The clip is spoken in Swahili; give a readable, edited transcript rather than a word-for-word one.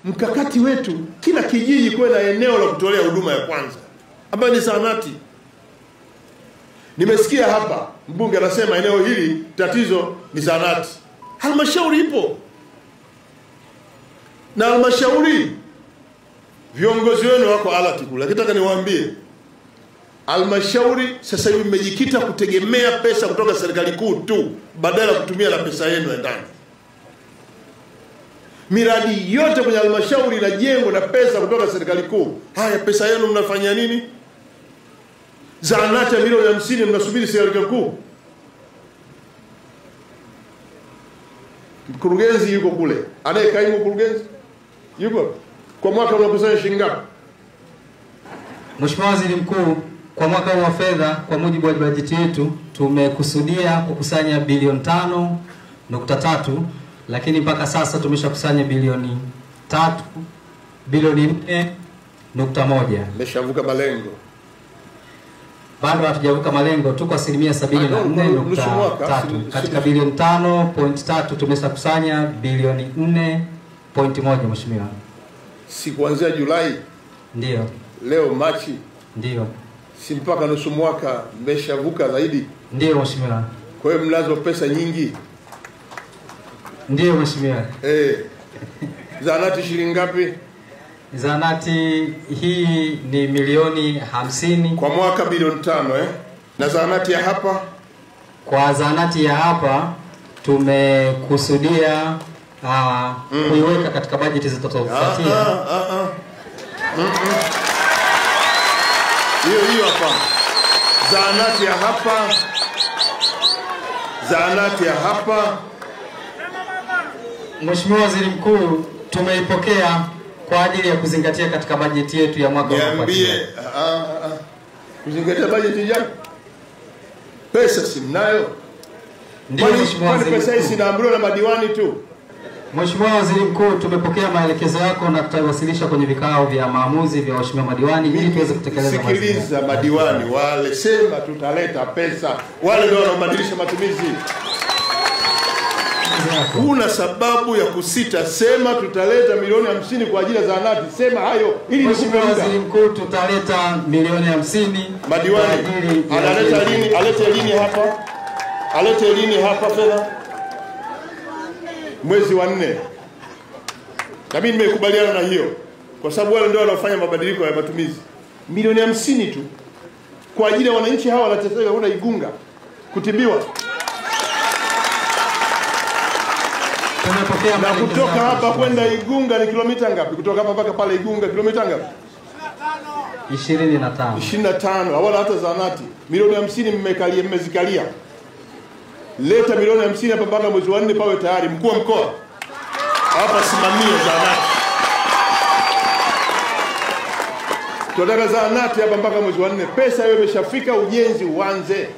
mkakati wetu kila kijiji kuwe na eneo la kutolea huduma ya kwanza ambayo ni zahanati. Nimesikia hapa mbunge anasema eneo hili tatizo ni zahanati. Halmashauri ipo. Na halmashauri viongozi wenu wako alati kule. Lakini nataka niwaambie halmashauri sasa hivi mmejikita kutegemea pesa kutoka serikali kuu tu badala ya kutumia na pesa yenu ya ndani. Miradi yote kwenye halmashauri inajengwa na pesa kutoka serikali kuu. Haya, pesa yenu mnafanya nini? Zahanati ya milioni 50 mnasubiri serikali kuu. Mkurugenzi yuko kule. Anayekaimu mkurugenzi yuko. Kwa mwaka unakusanya shilingi ngapi? Mheshimiwa Waziri Mkuu, kwa mwaka wa fedha kwa mujibu wa bajeti yetu tumekusudia kukusanya bilioni 5.3, lakini mpaka sasa tumeshakusanya bilioni 4.1. Mmeshavuka malengo. Bado hatujavuka malengo, tuko asilimia 74.3. Katika bilioni 5.3 tumeshakusanya bilioni 4.1 Mheshimiwa. Si kuanzia Julai? Ndio. Leo Machi? Ndio. Si mpaka nusu mwaka mmeshavuka zaidi? Ndio Mheshimiwa. Kwa hiyo mnazo pesa nyingi? Ndio Mheshimiwa. Zahanati shilingi ngapi? Zahanati hii ni milioni 50 kwa mwaka, bilioni 5 Na zahanati ya hapa? Kwa zahanati ya hapa tumekusudia kuiweka katika bajeti zitakazofuatia. Hiyo hapa. Zahanati ya hapa. Zahanati ya hapa. Mheshimiwa Waziri Mkuu, tumeipokea kwa ajili ya kuzingatia katika bajeti yetu ya mwaka unaofuatia. Niambie, kuzingatia bajeti gani? Pesa si mnayo? Ndio Mheshimiwa Waziri Mkuu. Pesa hizi zinaamriwa na madiwani tu. Mheshimiwa Waziri Mkuu, tumepokea maelekezo yako na tutawasilisha kwenye vikao vya maamuzi vya waheshimiwa madiwani ili tuweze kutekeleza maelekezo. Sikiliza madiwani wale, sema tutaleta pesa. Wale ndio wanaobadilisha matumizi. Kuna sababu ya kusita, sema tutaleta milioni 50 kwa ajili ya zahanati. Sema hayo ili Mheshimiwa Waziri Mkuu, tutaleta milioni 50. Madiwani analeta lini? Alete lini hapa? Alete lini hapa fedha? Mwezi wa 4. Na mimi nimekubaliana na hiyo kwa sababu wale ndio wanaofanya mabadiliko ya matumizi. Milioni 50 tu kwa ajili ya wananchi hawa wanateseka una Igunga kutibiwa. Na kutoka hapa kwenda Igunga ni kilomita ngapi? Kutoka hapa mpaka pale Igunga kilomita ngapi? 25. 25. Hawana hata zahanati. Milioni 50 mmezikalia. Leta milioni 50 hapa mpaka mwezi wa 4 pawe tayari. Mkuu wa mkoa hapa simamie zahanati. Tunataka zahanati hapa mpaka mwezi wa 4. Pesa hiyo imeshafika, ujenzi uanze.